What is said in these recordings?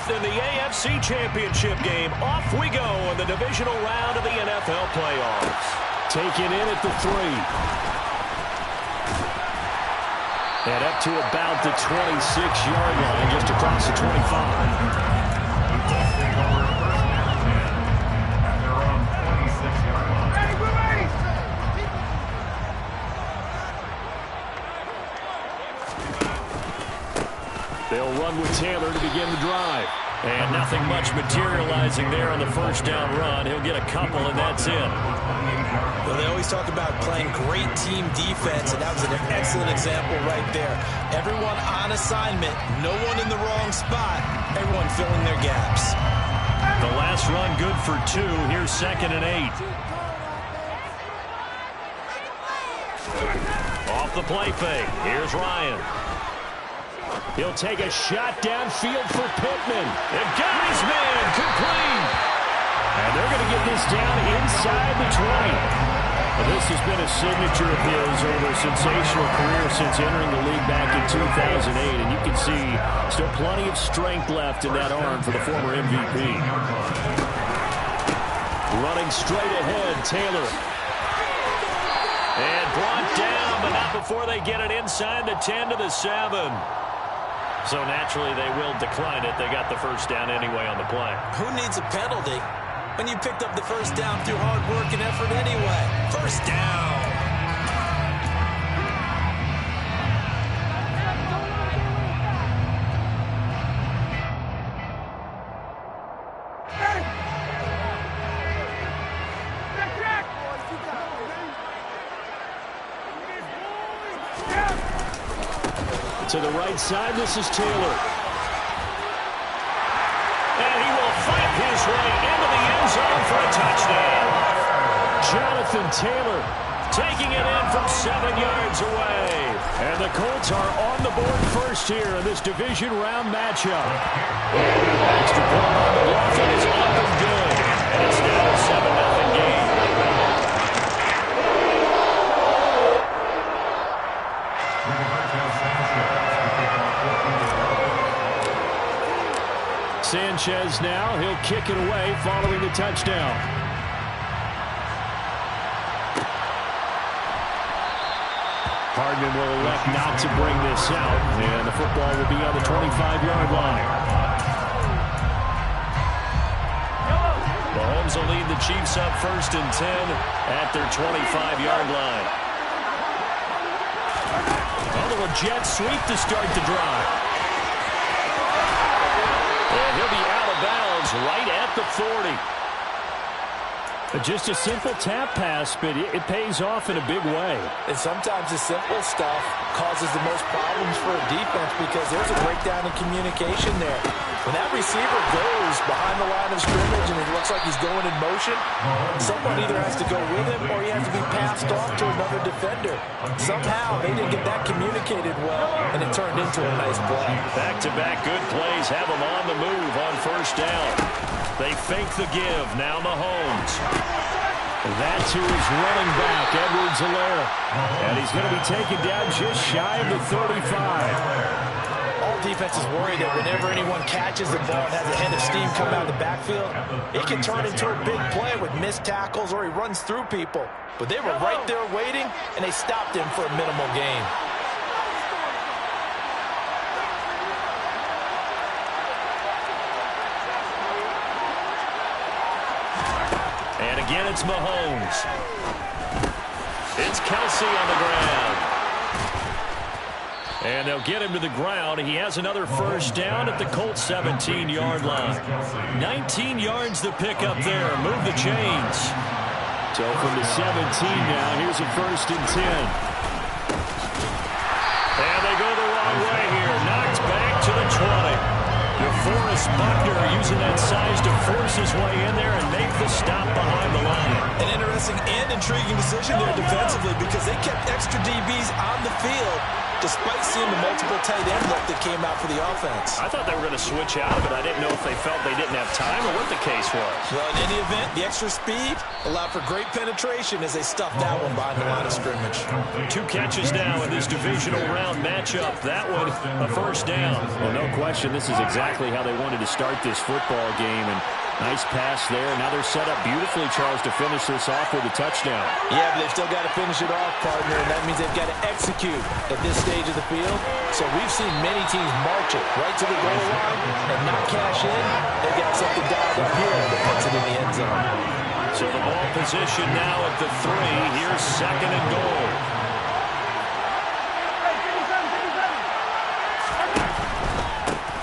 4th in the AFC Championship game. Off we go in the divisional round of the NFL playoffs. Taken in at the 3. And up to about the 26-yard line, just across the 25. They'll run with Taylor to begin the drive. And nothing much materializing there on the first down run. He'll get a couple, and that's it. Well, they always talk about playing great team defense, and that was an excellent example right there. Everyone on assignment, no one in the wrong spot, everyone filling their gaps. The last run good for 2. Here's 2nd and 8. Off the play fake. Here's Ryan. He'll take a shot downfield for Pittman. They've got his man complete. And they're going to get this down inside the 20. Well, this has been a signature of his over a sensational career since entering the league back in 2008. And you can see still plenty of strength left in that arm for the former MVP. Running straight ahead, Taylor. And brought down, but not before they get it inside the 10 to the 7. So naturally they will decline it. They got the first down anyway on the play. Who needs a penalty when you picked up the first down through hard work and effort anyway? First down. To the right side, this is Taylor. And he will fight his way into the end zone for a touchdown. Jonathan Taylor taking it in from 7 yards away. And the Colts are on the board first here in this division round matchup. Extra point on the offense is up and good. And it's now a 7-0 game. Sanchez now, he'll kick it away following the touchdown. Hardman will elect not to bring this out, and the football will be on the 25-yard line. Mahomes will lead the Chiefs up 1st and 10 at their 25-yard line. A little jet sweep to start the drive. And he'll be out of bounds right at the 40. Just a simple tap pass, but it pays off in a big way. And sometimes the simple stuff causes the most problems for a defense because there's a breakdown in communication there. When that receiver goes behind the line of scrimmage and it looks like he's going in motion, someone either has to go with him or he has to be passed off to another defender. Somehow they didn't get that communicated well, and it turned into a nice play. Back-to-back good plays have them on the move on first down. They fake the give. Now Mahomes. That's who is running back, Edwards-Helaire. And he's going to be taken down just shy of the 35. All defenses worry that whenever anyone catches the ball and has a head of steam come out of the backfield, it can turn into a big play with missed tackles or he runs through people. But they were right there waiting, and they stopped him for a minimal gain. And again, it's Mahomes. It's Kelsey on the ground. And they'll get him to the ground. He has another first down at the Colts 17-yard line. 19 yards to pick up there. Move the chains. So from the 17 now, here's a 1st and 10. And they go the wrong way here. Knocked back to the 20. DeForest Buckner using that size to force his way in there and make the stop behind the line. An interesting and intriguing decision there defensively because they kept extra DBs on the field despite seeing the multiple tight end look that came out for the offense. I thought they were going to switch out, but I didn't know if they felt they didn't have time or what the case was. Well, in any event, the extra speed allowed for great penetration as they stuffed that one behind the line of scrimmage. 2 catches now in this divisional round matchup. That one, a first down. Well, no question, this is exactly exactly how they wanted to start this football game. And nice pass there. Now they're set up beautifully, Charles, to finish this off with a touchdown. Yeah, but they've still got to finish it off, partner, and that means they've got to execute at this stage of the field. So we've seen many teams march it right to the goal line and not cash in. They've got something dialed up here that puts it in the end zone. So the ball position now at the 3. Here's 2nd and goal.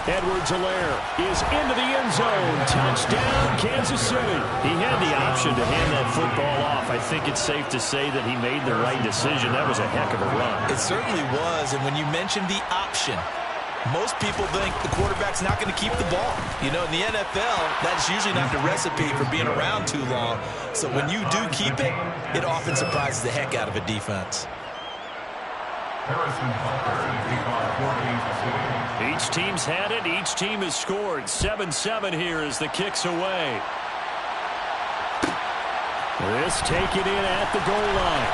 Edwards-Helaire is into the end zone. Touchdown, Kansas City. He had the option to hand that football off. I think it's safe to say that he made the right decision. That was a heck of a run. It certainly was, and when you mentioned the option, most people think the quarterback's not going to keep the ball. You know, in the NFL, that's usually not the recipe for being around too long. So when you do keep it, it often surprises the heck out of a defense. Each team's had it. Each team has scored. 7-7 here as the kick's away. This taken in at the goal line.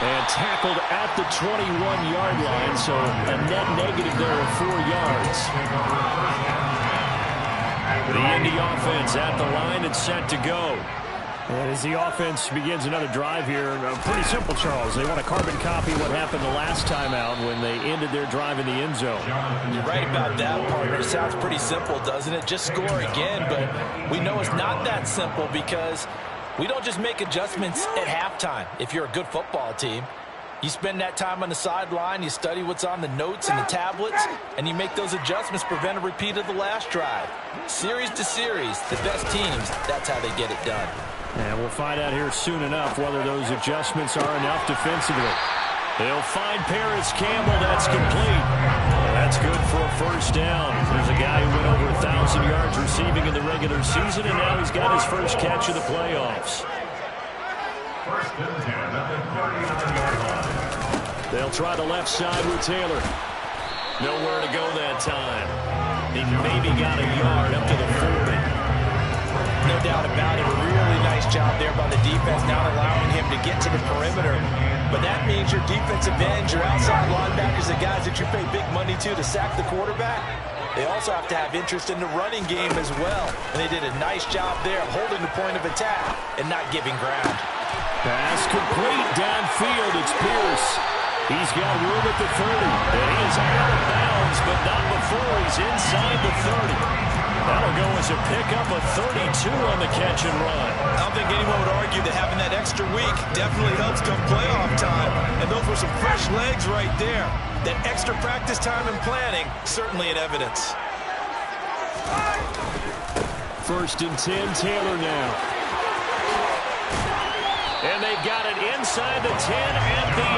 And tackled at the 21-yard line, so a net negative there of 4 yards. The Indy offense at the line and set to go. And as the offense begins another drive here, pretty simple, Charles. They want to carbon copy what happened the last time out when they ended their drive in the end zone. You're right about that, partner. It sounds pretty simple, doesn't it? Just score again, but we know it's not that simple because we don't just make adjustments at halftime if you're a good football team. You spend that time on the sideline, you study what's on the notes and the tablets, and you make those adjustments, prevent a repeat of the last drive. Series to series, the best teams, that's how they get it done. And we'll find out here soon enough whether those adjustments are enough defensively. They'll find Paris Campbell. That's complete. That's good for a first down. There's a guy who went over 1,000 yards receiving in the regular season, and now he's got his first catch of the playoffs. They'll try the left side with Taylor. Nowhere to go that time. He maybe got a yard up to the 40. No doubt about it. A really nice job there by the defense, not allowing him to get to the perimeter. But that means your defensive ends, your outside linebackers, the guys that you pay big money to sack the quarterback, they also have to have interest in the running game as well. And they did a nice job there holding the point of attack and not giving ground. Pass complete downfield. It's Pierce. He's got room at the 30. And he is out of bounds, but not before he's inside the 30. That'll go as a pickup of 32 on the catch and run. I don't think anyone would argue that having that extra week definitely helps come playoff time. And those were some fresh legs right there. That extra practice time and planning, certainly in evidence. 1st and 10, Taylor now. And they've got it inside the 10 at the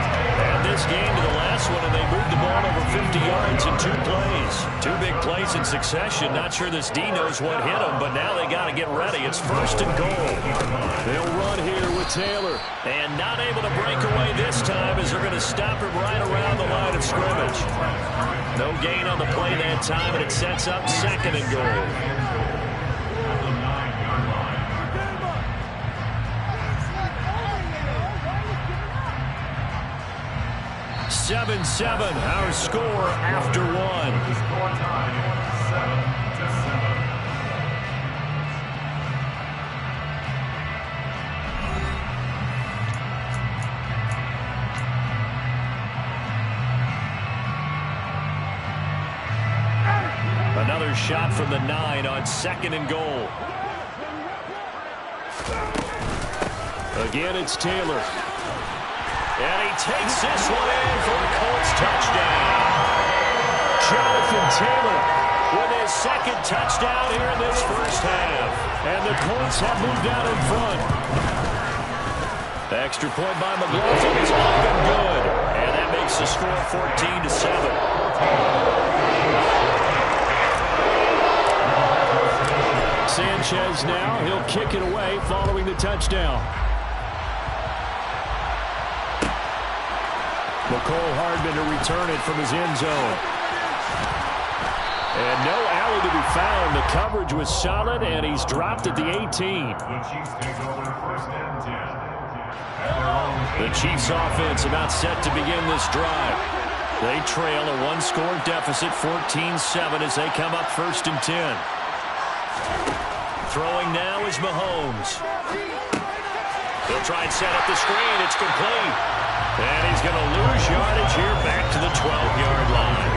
8. And this game to the last one, and they moved the ball over 50 yards in 2 plays. 2 big plays in succession. Not sure this D knows what hit them, but now they got to get ready. It's 1st and goal. They'll run here with Taylor. And not able to break away this time as they're going to stop him right around the line of scrimmage. No gain on the play that time, and it sets up 2nd and goal. 7-7, our score after 1. Another shot from the 9 on 2nd and goal. Again, it's Taylor. And he takes this one in for a Colts touchdown. Jonathan Taylor with his 2nd touchdown here in this first half. And the Colts have moved out in front. The extra point by McLaughlin is up and good. And that makes the score 14-7. Sanchez now, he'll kick it away following the touchdown. McCole Hardman to return it from his end zone. And no alley to be found. The coverage was solid, and he's dropped at the 18. The Chiefs offense about set to begin this drive. They trail a one-score deficit, 14-7, as they come up 1st and 10. Throwing now is Mahomes. He'll try and set up the screen. It's complete. And he's going to lose yardage here back to the 12-yard line.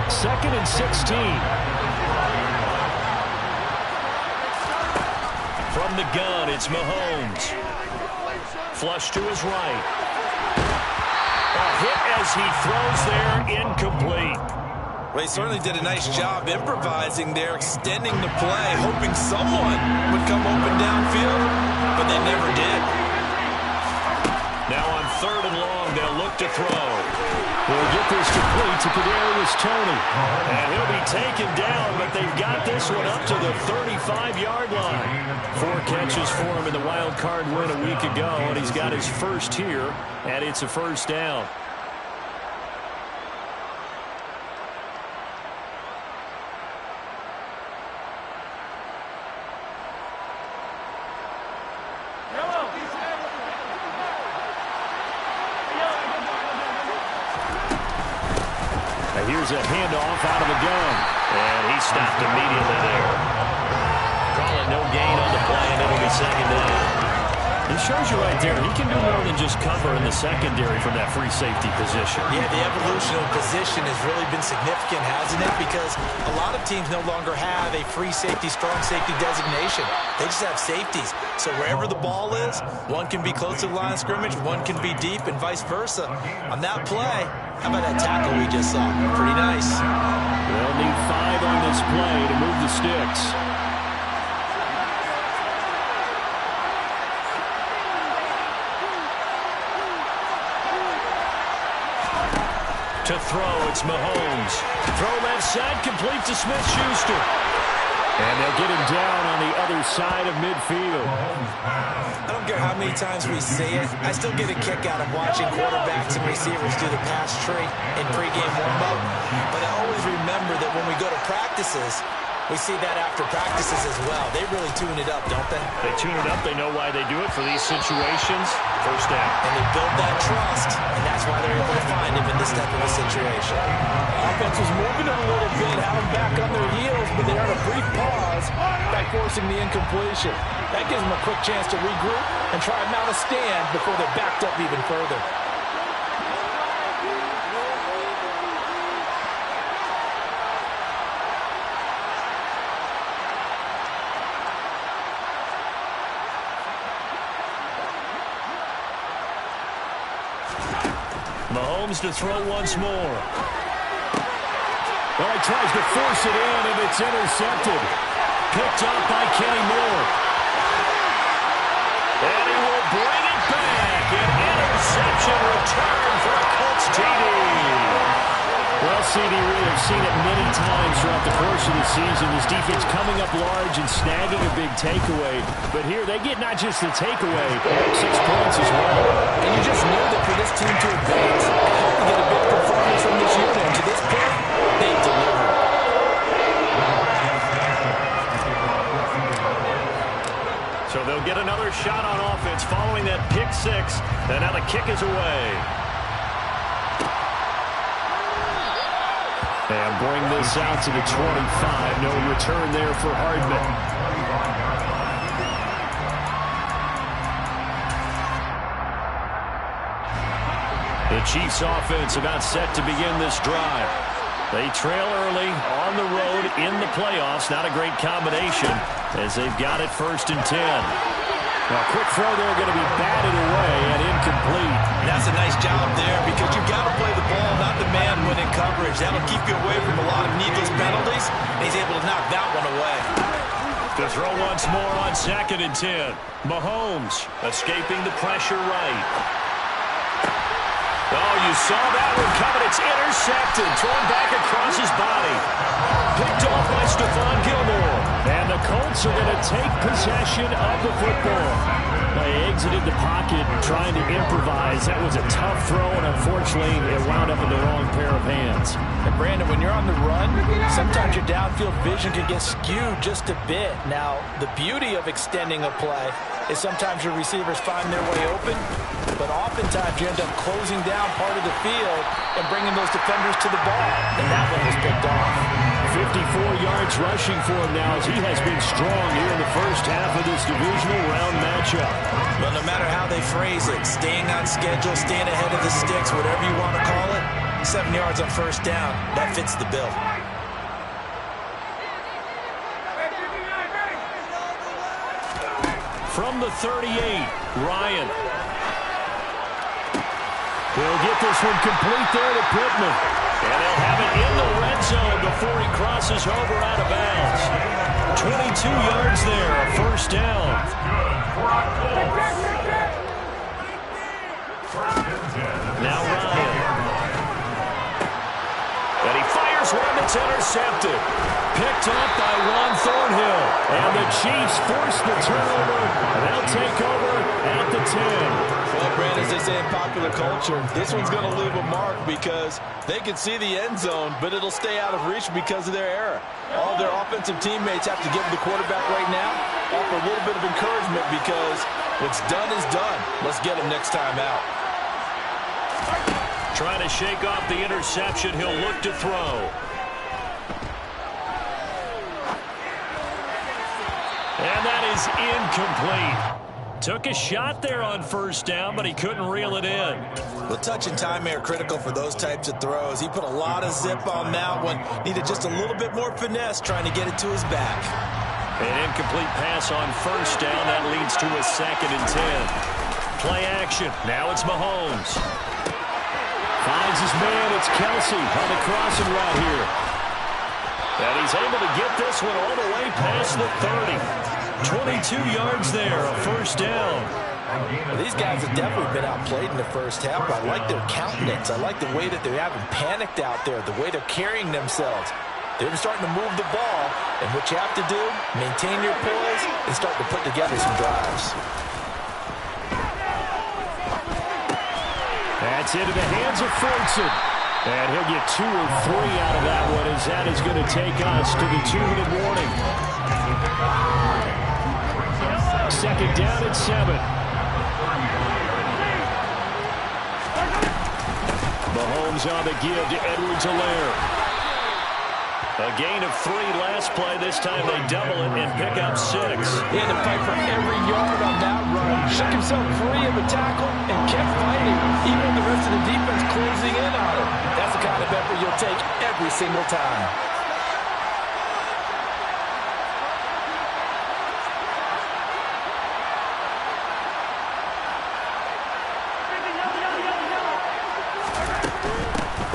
2nd and 16. From the gun, it's Mahomes. Flush to his right. A hit as he throws there, incomplete. Well, he certainly did a nice job improvising there, extending the play, hoping someone would come open downfield, but they never did. Now on 3rd and long, they'll look to throw. They'll get this complete to Kadarius Toney. And he'll be taken down, but they've got this one up to the 35-yard line. 4 catches for him in the wild card win a week ago, and he's got his first here, and it's a 1st down. Here's a handoff out of the gun. And he stopped immediately there. Call it no gain on the play, and it'll be 2nd down. It shows you right there, he can do more than just cover in the secondary from that free safety position. Yeah, the evolution of position has really been significant, hasn't it? Because a lot of teams no longer have a free safety, strong safety designation. They just have safeties. So wherever the ball is, one can be close to the line of scrimmage, one can be deep, and vice versa. On that play, how about that tackle we just saw? Pretty nice. They'll need 5 on this play to move the sticks. To throw, it's Mahomes. Throw left side, complete to Smith-Schuster. And they'll get him down on the other side of midfield. I don't care how many times we see it. I still get a kick out of watching quarterbacks and receivers do the pass tree in pregame warm-up. But I always remember that when we go to practices, we see that after practices as well. They really tune it up, don't they? They tune it up. They know why they do it for these situations. 1st down. And they build that trust, and that's why they're able to find him in this type of a situation. Offense was moving a little bit, had them back on their heels, but they had a brief pause by forcing the incompletion. That gives them a quick chance to regroup and try and mount a stand before they're backed up even further. Mahomes to throw once more. Well, he tries to force it in, and it's intercepted. Picked up by Kenny Moore. And he will bring it back. An interception return for a Colts TD. Well, CD, we have seen it many times throughout the course of the season. This defense coming up large and snagging a big takeaway. But here, they get not just the takeaway, 6 points as well. And you just knew that for this team to advance, they had to get a big performance from this unit. And to this point, they delivered. So they'll get another shot on offense following that pick 6. And now the kick is away. And bring this out to the 25. No return there for Hardman. The Chiefs offense about set to begin this drive. They trail early on the road in the playoffs. Not a great combination as they've got it 1st and 10. Now, quick throw there going to be batted away and incomplete. And that's a nice job there because you've got to play the ball, not the man when in coverage. That'll keep you away from a lot of needless penalties. And he's able to knock that one away. To throw once more on 2nd and 10. Mahomes escaping the pressure right. Oh, you saw that one coming. It's intercepted. Thrown back across his body. Picked off by Stephon Gilmore. And the Colts are going to take possession of the football. They exited the pocket trying to improvise. That was a tough throw, and unfortunately, it wound up in the wrong pair of hands. And Brandon, when you're on the run, sometimes your downfield vision can get skewed just a bit. Now, the beauty of extending a play is sometimes your receivers find their way open, but oftentimes you end up closing down part of the field and bringing those defenders to the ball, and that one was picked off. 54 yards rushing for him now as he has been strong here in the first half of this divisional round matchup. Well, no matter how they phrase it, staying on schedule, staying ahead of the sticks, whatever you want to call it, 7 yards on first down, that fits the bill. From the 38, Ryan. He'll get this one complete there to Pittman. And they'll have it in the red zone before he crosses over out of bounds. 22 yards there, a first down. Now Ryan. And he fires one that's intercepted. Picked up by Juan Thornhill. And the Chiefs force the turnover. And they'll take over at the 10. Well, Brandon, as they say in popular culture, this one's going to leave a mark because they can see the end zone, but it'll stay out of reach because of their error. All their offensive teammates have to give the quarterback right now, offer a little bit of encouragement because what's done is done. Let's get him next time out. Trying to shake off the interception. He'll look to throw. And that is incomplete. Took a shot there on first down, but he couldn't reel it in. Well, touch and timing are critical for those types of throws. He put a lot of zip on that one. Needed just a little bit more finesse trying to get it to his back. An incomplete pass on first down. That leads to a 2nd and 10. Play action. Now it's Mahomes. Finds his man. It's Kelsey on the crossing route here. And he's able to get this one all the way past the 30. 22 yards there, a first down. Well, these guys have definitely been outplayed in the first half. I like their countenance. I like the way that they haven't panicked out there, the way they're carrying themselves. They're starting to move the ball, and what you have to do, maintain your poise and start to put together some drives. That's into the hands of Fortson. And he'll get 2 or 3 out of that one as that is going to take us to the 2-minute warning. 2nd down and 7. Mahomes on the give to Edwards-Helaire. A gain of 3 last play. This time they double it and pick up 6. He had to fight for every yard on that run. Shook himself free of a tackle and kept fighting, even with the rest of the defense closing in on him. That's the kind of effort you'll take every single time.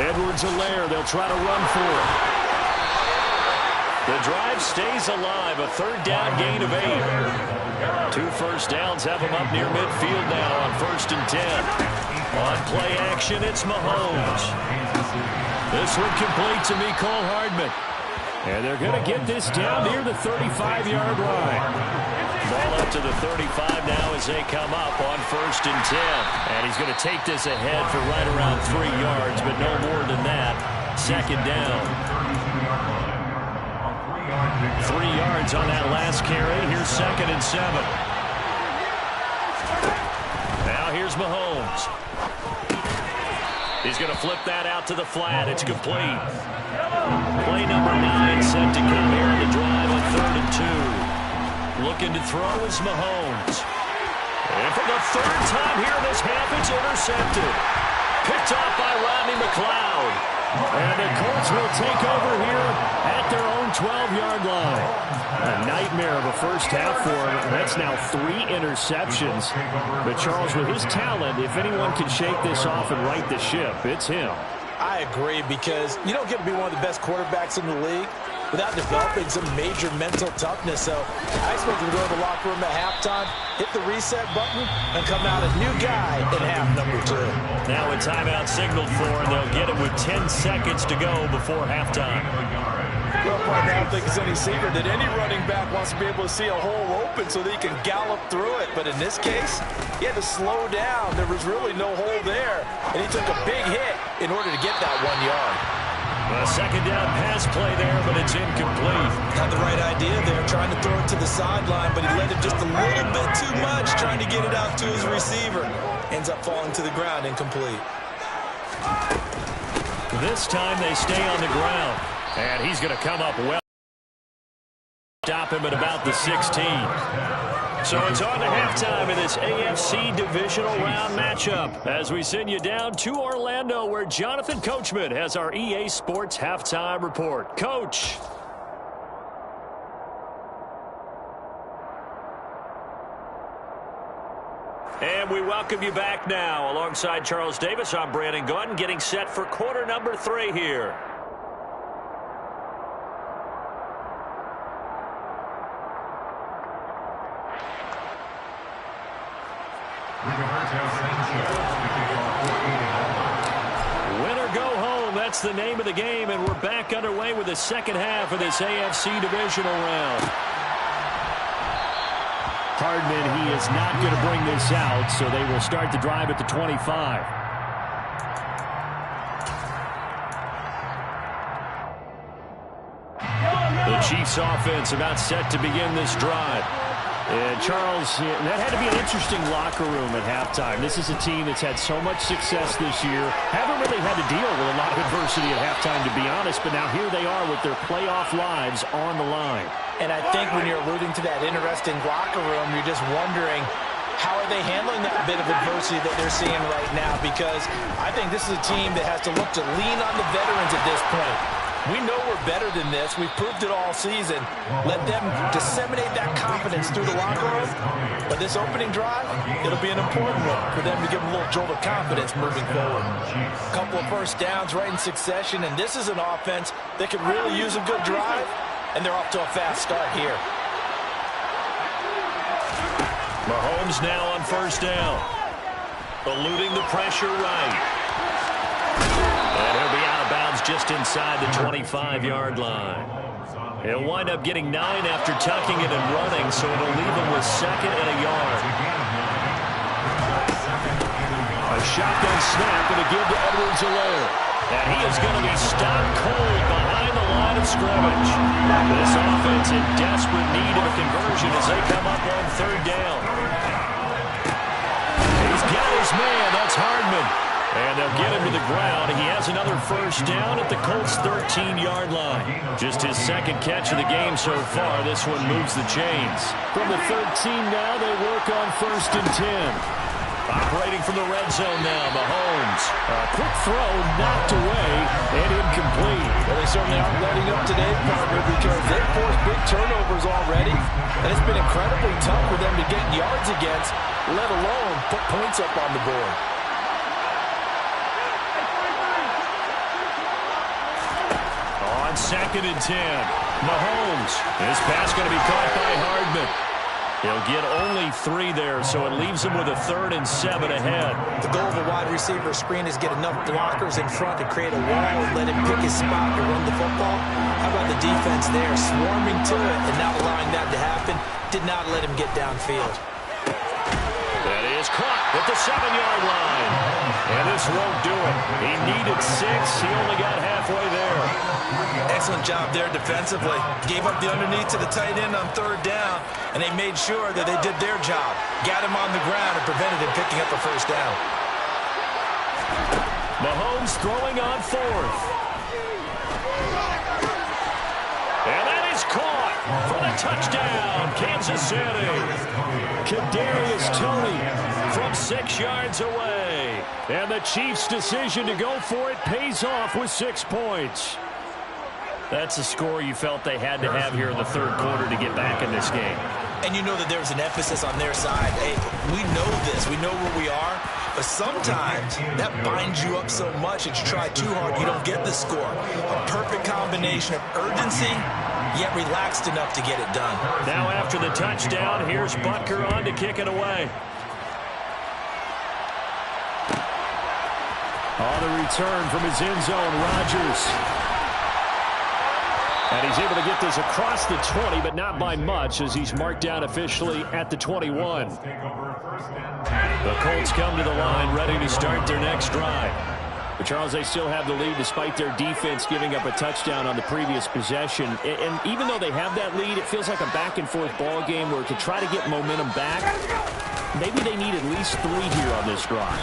Edwards-Helaire, they'll try to run for it. The drive stays alive. A 3rd down gain of 8. 2 first downs have them up near midfield now on 1st and 10. On play action, it's Mahomes. This one complete to Mecole Hardman. And they're going to get this down near the 35-yard line. Ball up to the 35 now as they come up on 1st and 10. And he's going to take this ahead for right around 3 yards, but no more than that. 2nd down. 3 yards on that last carry. Here's 2nd and 7. Now here's Mahomes. He's going to flip that out to the flat. It's complete. Play number 9 set to come here on the drive on 3rd and 2. Looking to throw is Mahomes. And for the 3rd time here this half, it's intercepted. Picked off by Rodney McLeod. And the Colts will take over here at their own 12-yard line. A nightmare of a first half for him. That's now 3 interceptions. But Charles, with his talent, if anyone can shake this off and right the ship, it's him. I agree, because you don't get to be one of the best quarterbacks in the league without developing some major mental toughness. So I expect him to go to the locker room at halftime, hit the reset button, and come out a new guy in half number 2. Now a timeout signaled for, and they'll get it with 10 seconds to go before halftime. Well, partner, I don't think it's any secret that any running back wants to be able to see a hole open so that he can gallop through it. But in this case, he had to slow down. There was really no hole there, and he took a big hit in order to get that 1 yard. A second down pass play there, but it's incomplete. Had the right idea there, trying to throw it to the sideline, but he let it just a little bit too much, trying to get it out to his receiver. Ends up falling to the ground, incomplete. This time they stay on the ground, and he's going to come up well. Stop him at about the 16. So it's on to halftime in this AFC Divisional Round matchup as we send you down to Orlando where Jonathan Coachman has our EA Sports Halftime Report. Coach. And we welcome you back now. Alongside Charles Davis, I'm Brandon Gordon getting set for quarter number 3 here. Win or go home, that's the name of the game, and we're back underway with the second half of this AFC Divisional Round. Hardman, he is not going to bring this out, so they will start the drive at the 25. The Chiefs offense about set to begin this drive. And Charles, that had to be an interesting locker room at halftime. This is a team that's had so much success this year. Haven't really had to deal with a lot of adversity at halftime, to be honest, but now here they are with their playoff lives on the line. And I think when you're alluding to that interesting locker room, you're just wondering, how are they handling that bit of adversity that they're seeing right now? Because I think this is a team that has to look to lean on the veterans at this point. We know we're better than this. We've proved it all season. Let them disseminate that confidence through the locker room. But this opening drive, it'll be an important one for them to give them a little jolt of confidence moving forward. A couple of first downs right in succession, and this is an offense that could really use a good drive, and they're off to a fast start here. Mahomes now on first down. Eluding the pressure right. And he'll be out of bounds just inside the 25-yard line. He'll wind up getting 9 after tucking it and running, so it'll leave him with 2nd and a yard. A shotgun snap and a give to Edwards-Helaire. And he is going to be stopped cold behind the line of scrimmage. This offense in desperate need of a conversion as they come up on 3rd down. He's got his man. That's Hardman. And they'll get him to the ground. He has another first down at the Colts' 13-yard line. Just his 2nd catch of the game so far. This one moves the chains. From the 13 now, they work on 1st and 10. Operating from the red zone now, Mahomes. A quick throw knocked away and incomplete. Well, they certainly aren't letting up today, partner, because they've forced big turnovers already, and it's been incredibly tough for them to get yards against, let alone put points up on the board. On 2nd and 10, Mahomes. This pass going to be caught by Hardman. He'll get only 3 there, so it leaves him with a 3rd and 7 ahead. The goal of a wide receiver screen is get enough blockers in front to create a wall and let him pick his spot to run the football. How about the defense there, swarming to it and not allowing that to happen? Did not let him get downfield. That is caught at the 7-yard line. And this won't do it. He needed 6. He only got halfway there. Excellent job there defensively. Gave up the underneath to the tight end on 3rd down, and they made sure that they did their job. Got him on the ground and prevented him picking up a first down. Mahomes throwing on 4th. And that is caught for the touchdown, Kansas City. Kadarius Toney from 6 yards away. And the Chiefs' decision to go for it pays off with 6 points. That's a score you felt they had to have here in the 3rd quarter to get back in this game. And you know that there's an emphasis on their side. Hey, we know this. We know where we are. But sometimes that binds you up so much that you try too hard, you don't get the score. A perfect combination of urgency, yet relaxed enough to get it done. Now after the touchdown, here's Butker on to kick it away. On the return from his end zone, Rodgers. And he's able to get this across the 20, but not by much as he's marked down officially at the 21. The Colts come to the line ready to start their next drive. But Charles, they still have the lead despite their defense giving up a touchdown on the previous possession. And even though they have that lead, it feels like a back-and-forth ball game where to try to get momentum back, maybe they need at least 3 here on this drive.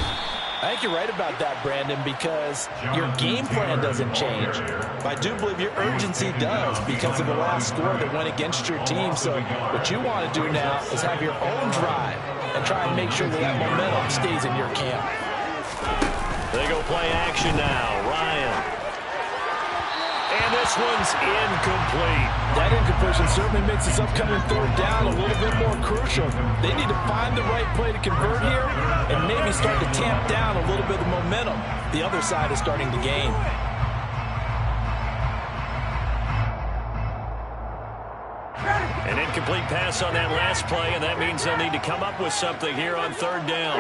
I think you're right about that, Brandon, because your game plan doesn't change. But I do believe your urgency does because of the last score that went against your team. So what you want to do now is have your own drive and try and make sure that that momentum stays in your camp. They go play action now. Ryan. And this one's incomplete. That incompletion certainly makes this upcoming 3rd down a little bit more crucial. They need to find the right play to convert here and maybe start to tamp down a little bit of momentum. The other side is starting to gain. An incomplete pass on that last play, and that means they'll need to come up with something here on 3rd down.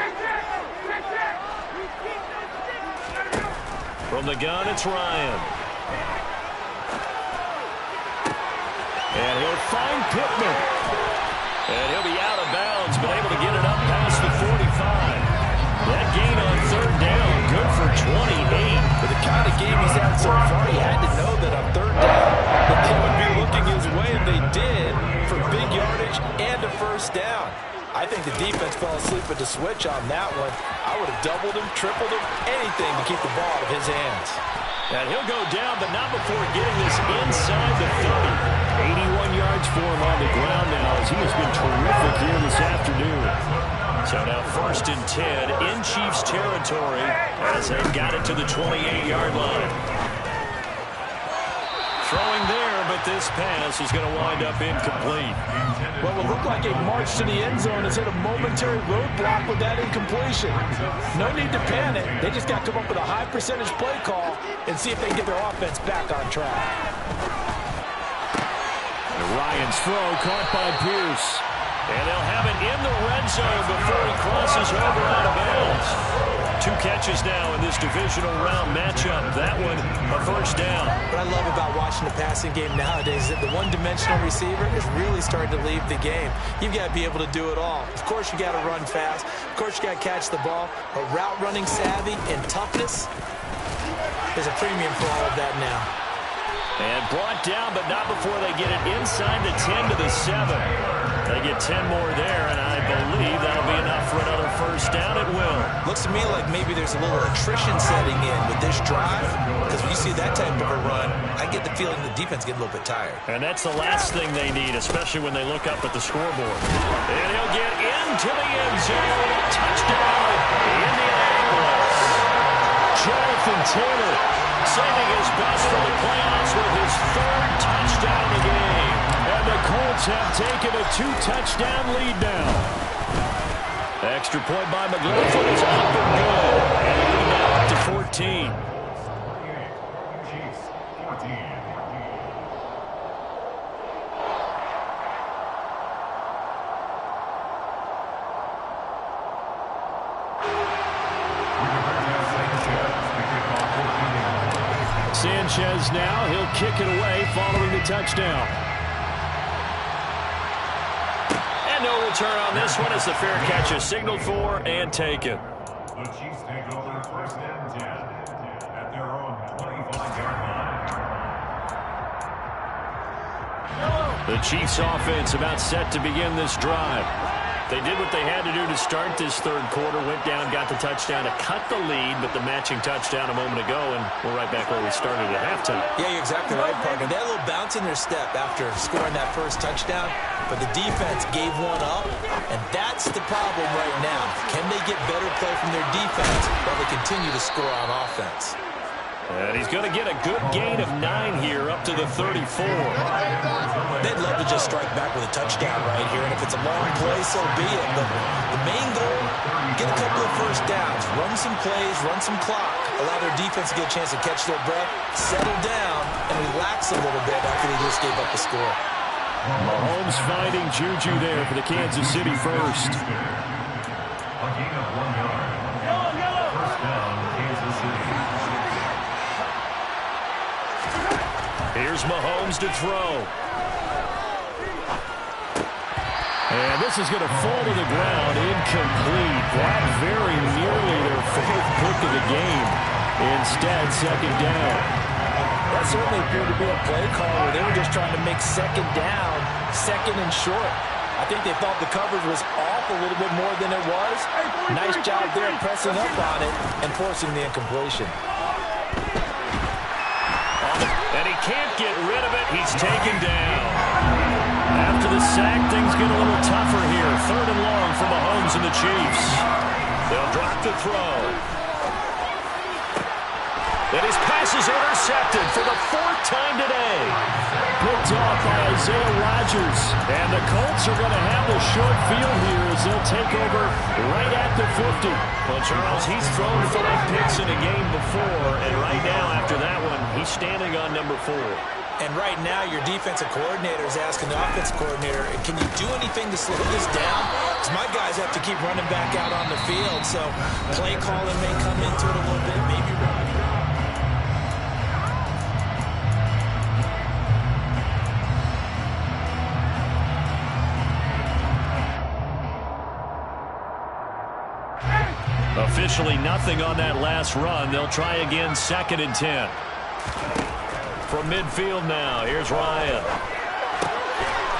From the gun, it's Ryan. And he'll find Pittman. And he'll be out of bounds, but able to get it up past the 45. That gain on 3rd down, good for 28. With the kind of game he's had so far, he had to know that on 3rd down, that they would be looking his way, and they did, for big yardage and a 1st down. I think the defense fell asleep at the switch on that one. I would have doubled him, tripled him, anything to keep the ball out of his hands. And he'll go down, but not before getting this inside the 30. 81 yards for him on the ground now as he has been terrific here this afternoon. So now 1st and 10 in Chiefs territory as they've got it to the 28-yard line. Throwing there, but this pass is going to wind up incomplete. What will look like a march to the end zone has hit a momentary roadblock with that incompletion. No need to panic. They just got to come up with a high percentage play call and see if they can get their offense back on track. Ryan's throw caught by Pierce. And they'll have it in the red zone before he crosses over out of bounds. 2 catches now in this divisional round matchup. That one, a 1st down. What I love about watching the passing game nowadays is that the one-dimensional receiver is really starting to leave the game. You've got to be able to do it all. Of course, you got to run fast. Of course, you got to catch the ball. But route running savvy and toughness, there's a premium for all of that now. And brought down, but not before they get it inside the 10 to the 7. They get 10 more there, and I believe that'll be enough for another 1st down. It will. Looks to me like maybe there's a little attrition setting in with this drive, because when you see that type of a run, I get the feeling the defense getting a little bit tired. And that's the last thing they need, especially when they look up at the scoreboard. And he'll get into the end zone. Touchdown, Indianapolis. Jonathan Taylor saving his best for the playoffs with his 3rd touchdown of the game. And the Colts have taken a 2-touchdown lead now. Extra point by McLaughlin is up and good. And the lead now up to 14. Sanchez now, he'll kick it away following the touchdown. And no return on this one as the fair catch is signaled for and taken. The Chiefs take over 1st and 10 at their own 25-yard line. The Chiefs offense about set to begin this drive. They did what they had to do to start this 3rd quarter, went down, got the touchdown to cut the lead, but the matching touchdown a moment ago, and we're right back where we started at halftime. Yeah, you're exactly right, partner. They had a little bounce in their step after scoring that 1st touchdown, but the defense gave one up, and that's the problem right now. Can they get better play from their defense while they continue to score on offense? And he's going to get a good gain of 9 here up to the 34. They'd love to just strike back with a touchdown right here, and if it's a long play, so be it. But the main goal, get a couple of 1st downs, run some plays, run some clock, allow their defense to get a chance to catch their breath, settle down, and relax a little bit after they just gave up the score. Mahomes finding Juju there for the Kansas City 1st. A gain of 1 yard. 1st down, Kansas City. Here's Mahomes to throw. And this is going to fall to the ground, incomplete. That very nearly their 4th pick of the game. Instead, second down. That certainly appeared to be a play call where they were just trying to make second down, second and short. I think they thought the coverage was off a little bit more than it was. Nice job there pressing up on it and forcing the incompletion. And he can't get rid of it. He's taken down. After the sack, things get a little tougher here. 3rd and long for Mahomes and the Chiefs. They'll drop the throw. And his pass is intercepted for the 4th time today. Picked off by Isaiah Rodgers. And the Colts are going to have the short field here as they'll take over right at the 50. Well, Charles, he's thrown 5 picks in a game before, and right now, after that one, he's standing on number 4. And right now, your defensive coordinator is asking the offensive coordinator, can you do anything to slow this down? Because my guys have to keep running back out on the field, so play calling may come into it a little bit, maybe run. Officially nothing on that last run. They'll try again, 2nd and 10. From midfield now, here's Ryan.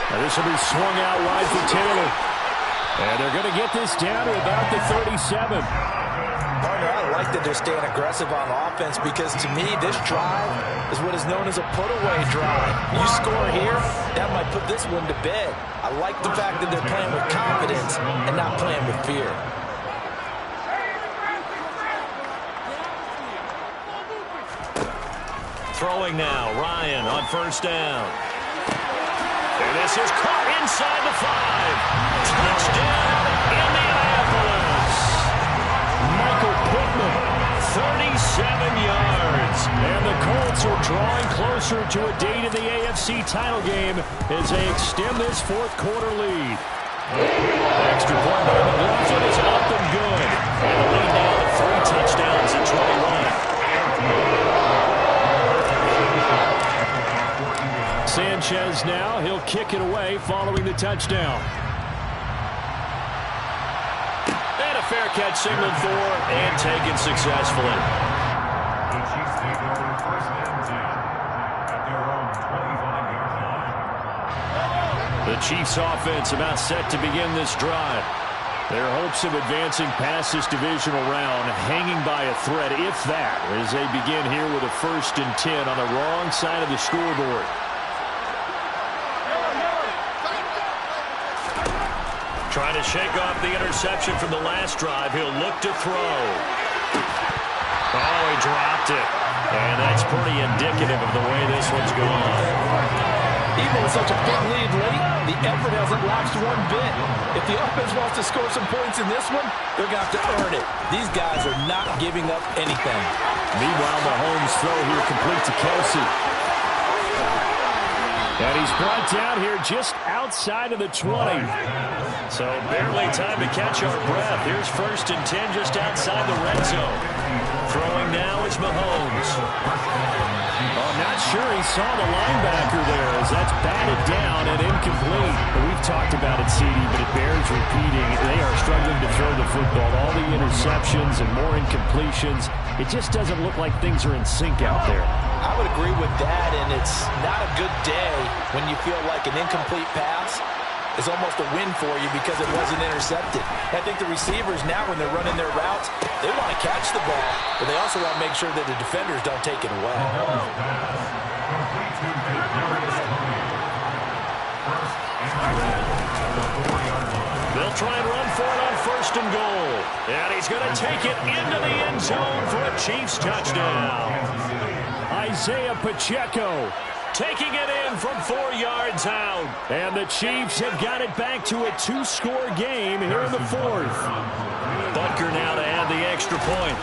Now this will be swung out wide for Taylor. And they're going to get this down to about the 37. Partner, I like that they're staying aggressive on offense because to me, this drive is what is known as a put-away drive. You score here, that might put this one to bed. I like the fact that they're playing with confidence and not playing with fear. Throwing now, Ryan on 1st down. And this is caught inside the 5. Touchdown, Indianapolis. Michael Pittman, 37 yards. And the Colts are drawing closer to a date in the AFC title game as they extend this 4th quarter lead. Extra point by McLaughlin is up and good. And the lead now to 3 touchdowns at 21. Sanchez now, he'll kick it away following the touchdown. And a fair catch signaled for and taken successfully. The Chiefs take over 1st and 10 at their own 25-yard line. The Chiefs offense about set to begin this drive. Their hopes of advancing past this divisional round hanging by a thread, if that, as they begin here with a 1st and 10 on the wrong side of the scoreboard. Trying to shake off the interception from the last drive. He'll look to throw. Oh, he dropped it. And that's pretty indicative of the way this one's gone. Even with such a big lead late, the effort hasn't lapsed one bit. If the offense wants to score some points in this one, they're going to have to earn it. These guys are not giving up anything. Meanwhile, Mahomes' throw here complete to Kelsey. And he's brought down here just outside of the 20. So barely time to catch our breath. Here's 1st and 10 just outside the red zone. Throwing now is Mahomes. I'm not sure he saw the linebacker there as that's batted down and incomplete. We've talked about it, CD, but it bears repeating. They are struggling to throw the football. All the interceptions and more incompletions. It just doesn't look like things are in sync out there. I would agree with that, and it's not a good day when you feel like an incomplete pass is almost a win for you because it wasn't intercepted. I think the receivers now, when they're running their routes, they want to catch the ball, but they also want to make sure that the defenders don't take it away. They'll try and run for it on 1st and goal. And he's going to take it into the end zone for a Chiefs touchdown. Isaiah Pacheco taking it in from 4 yards out. And the Chiefs have got it back to a 2-score game here in the 4th. Butker now to add the extra point.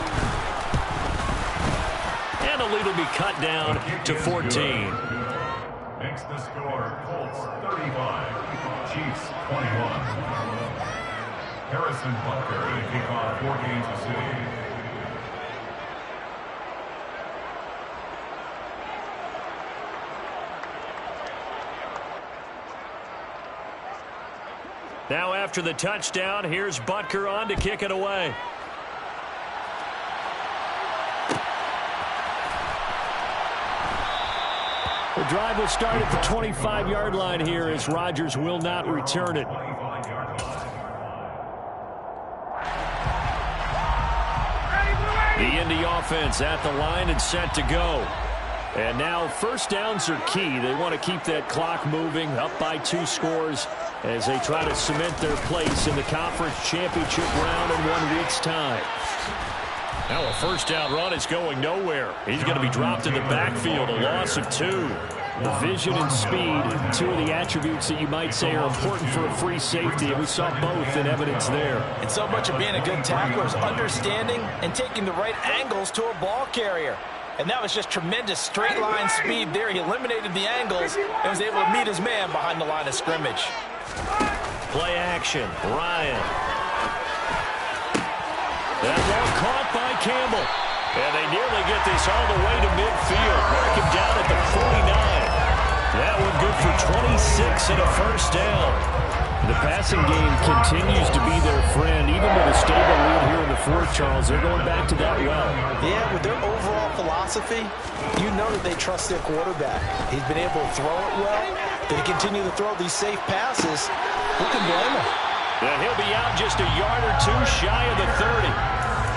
And the lead will be cut down to 14. Makes the score Colts 35, Chiefs 21. Harrison Butker to kick off for Kansas City. Now after the touchdown, here's Butker on to kick it away. The drive will start at the 25-yard line here as Rodgers will not return it. The Indy offense at the line and set to go. And now first downs are key. They want to keep that clock moving, up by 2 scores as they try to cement their place in the conference championship round in 1 week's time. Now a first down run is going nowhere. He's going to be dropped in the backfield, a loss of 2. The vision and speed, 2 of the attributes that you might say are important for a free safety, and we saw both in evidence there. And so much of being a good tackler is understanding and taking the right angles to a ball carrier. And that was just tremendous straight line speed there. He eliminated the angles and was able to meet his man behind the line of scrimmage. Play action, Ryan. That ball caught by Campbell. And they nearly get this all the way to midfield. Mark him down at the 49. That one good for 26 and a first down. The passing game continues to be their friend. Even with a stable lead here in the fourth, Charles, they're going back to that well. Yeah, with their overall philosophy, you know that they trust their quarterback. He's been able to throw it well. They continue to throw these safe passes. Who can blame him? And he'll be out just a yard or 2 shy of the 30.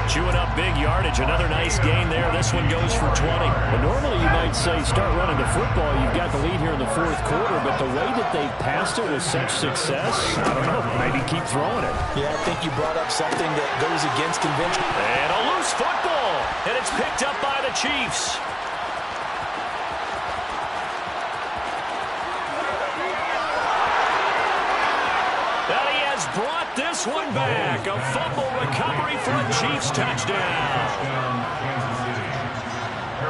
Chewing up big yardage. Another nice gain there. This one goes for 20. Well, normally you might say start running the football. You've got the lead here in the fourth quarter, but the way that they passed it with such success, I don't know, maybe keep throwing it. Yeah, I think you brought up something that goes against convention. And a loose football. And it's picked up by the Chiefs. Brought this one back. A fumble recovery for a Chiefs touchdown.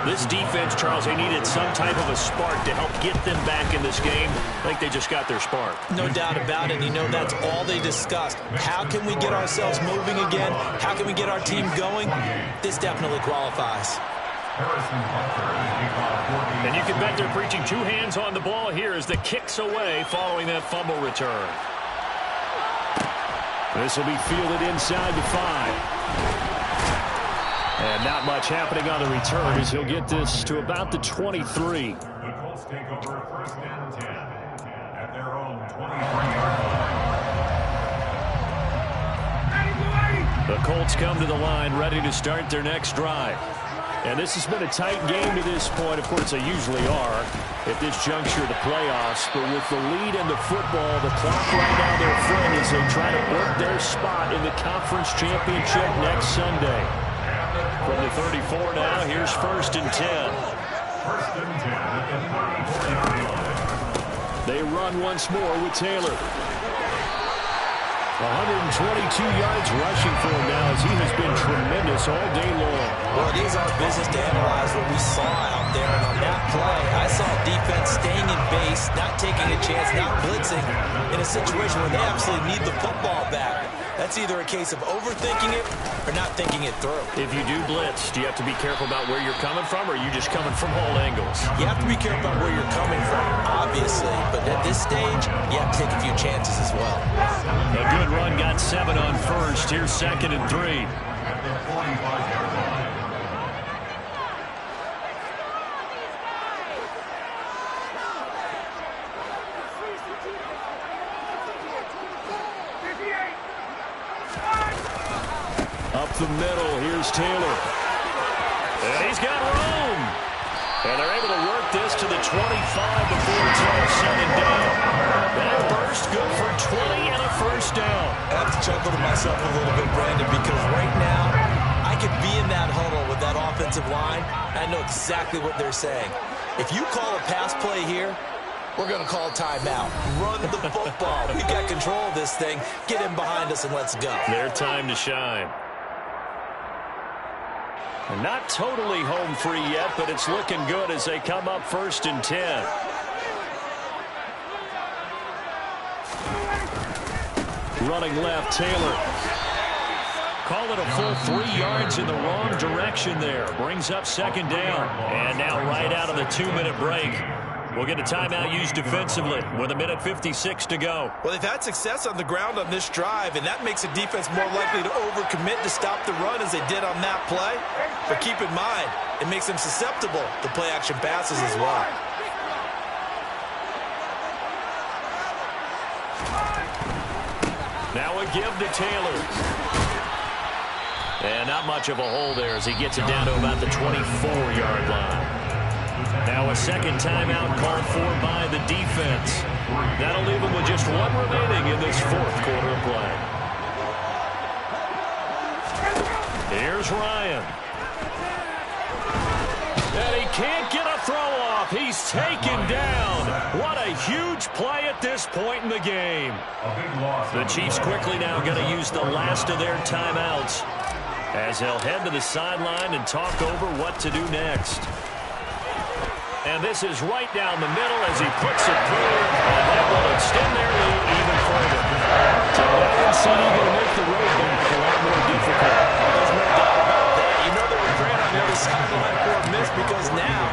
This defense, Charles, they needed some type of a spark to help get them back in this game. I think they just got their spark. No doubt about it. You know, that's all they discussed. How can we get ourselves moving again? How can we get our team going? This definitely qualifies. And you can bet they're preaching 2 hands on the ball here as the kick's away following that fumble return. This will be fielded inside the 5. And not much happening on the return as he'll get this to about the 23. The Colts take over first and 10 at their own 23-yard line. The Colts come to the line ready to start their next drive. And this has been a tight game to this point. Of course, they usually are at this juncture of the playoffs. But with the lead in the football, the clock right now their friend as they try to work their spot in the conference championship next Sunday. From the 34 now, here's first and 10. First and 10 at the 34-yard line. They run once more with Taylor. 122 yards rushing for him now as he has been tremendous all day long. Well, it is our business to analyze what we saw out there. And on that play, I saw defense staying in base, not taking a chance, not blitzing in a situation where they absolutely need the football back. That's either a case of overthinking it or not thinking it through. If you do blitz, do you have to be careful about where you're coming from, or are you just coming from all angles? You have to be careful about where you're coming from, obviously. But at this stage, you have to take a few chances as well. A good run got 7 on first. Here's second and 3. At the 45-yard line. Up the middle, here's Taylor. And he's got room. And they're able to work this to the 25 before it's all said and done. That burst good for 20 and a first down. I have to chuckle to myself a little bit, Brandon, because right now I could be in that huddle with that offensive line. I know exactly what they're saying. If you call a pass play here, we're going to call a timeout. Run the football. We got control of this thing. Get him behind us and let's go. Their time to shine. Not totally home free yet, but it's looking good as they come up first and 10. Running left, Taylor. Call it a full 3 yards in the wrong direction there. Brings up second down. And now right out of the 2-minute break, we'll get a timeout used defensively with 1:56 to go. Well, they've had success on the ground on this drive, and that makes a defense more likely to overcommit to stop the run as they did on that play. But keep in mind, it makes them susceptible to play-action passes as well. give to Taylor. And not much of a hole there as he gets it down to about the 24-yard line. Now a second timeout called for by the defense. That'll leave him with just one remaining in this fourth quarter of play. Here's Ryan. And he can't get a throw off. He's taken down. What a huge play at this point in the game. The Chiefs quickly now going to use the last of their timeouts as they'll head to the sideline and talk over what to do next. And this is right down the middle as he puts it through, and that will extend their lead even further. So that inside going to make the road back a lot more difficult. There's no doubt about that. You know they were great on the other sideline for a miss because now,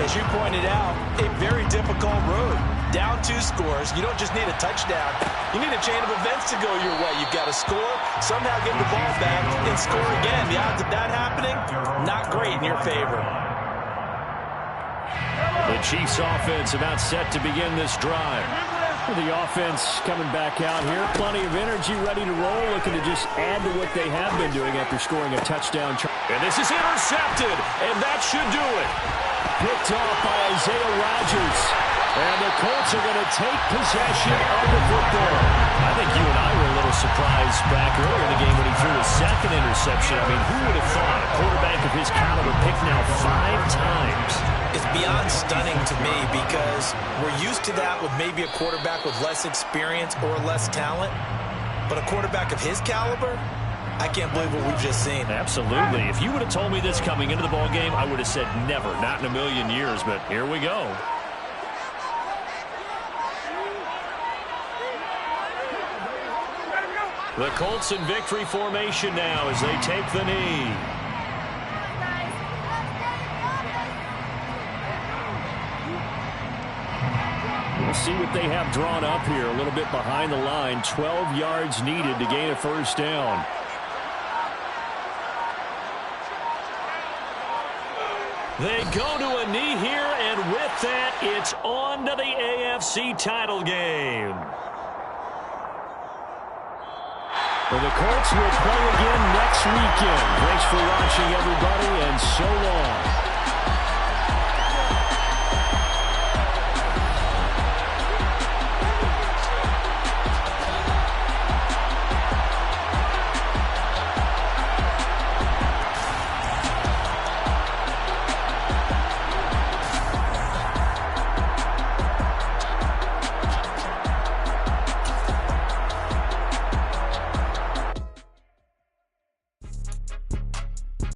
as you pointed out, a very difficult road. Down 2 scores. You don't just need a touchdown. You need a chain of events to go your way. You've got to score, somehow get the ball back, and score again. The odds of that happening, not great in your favor. The Chiefs offense about set to begin this drive. The offense coming back out here. Plenty of energy, ready to roll, looking to just add to what they have been doing after scoring a touchdown. And this is intercepted, and that should do it. Picked off by Isaiah Rodgers. And the Colts are going to take possession of the football. I think you and I were a little surprised back earlier in the game when he threw his second interception. I mean, who would have thought a quarterback of his caliber picked now 5 times? It's beyond stunning to me because we're used to that with maybe a quarterback with less experience or less talent. But a quarterback of his caliber, I can't believe what we've just seen. Absolutely. If you would have told me this coming into the ball game, I would have said never, not in a million years. But here we go. The Colts in victory formation now as they take the knee. We'll see what they have drawn up here. A little bit behind the line. 12 yards needed to gain a first down. They go to a knee here, and with that, it's on to the AFC title game. Well, the Colts will play again next weekend. Thanks for watching, everybody, and so long.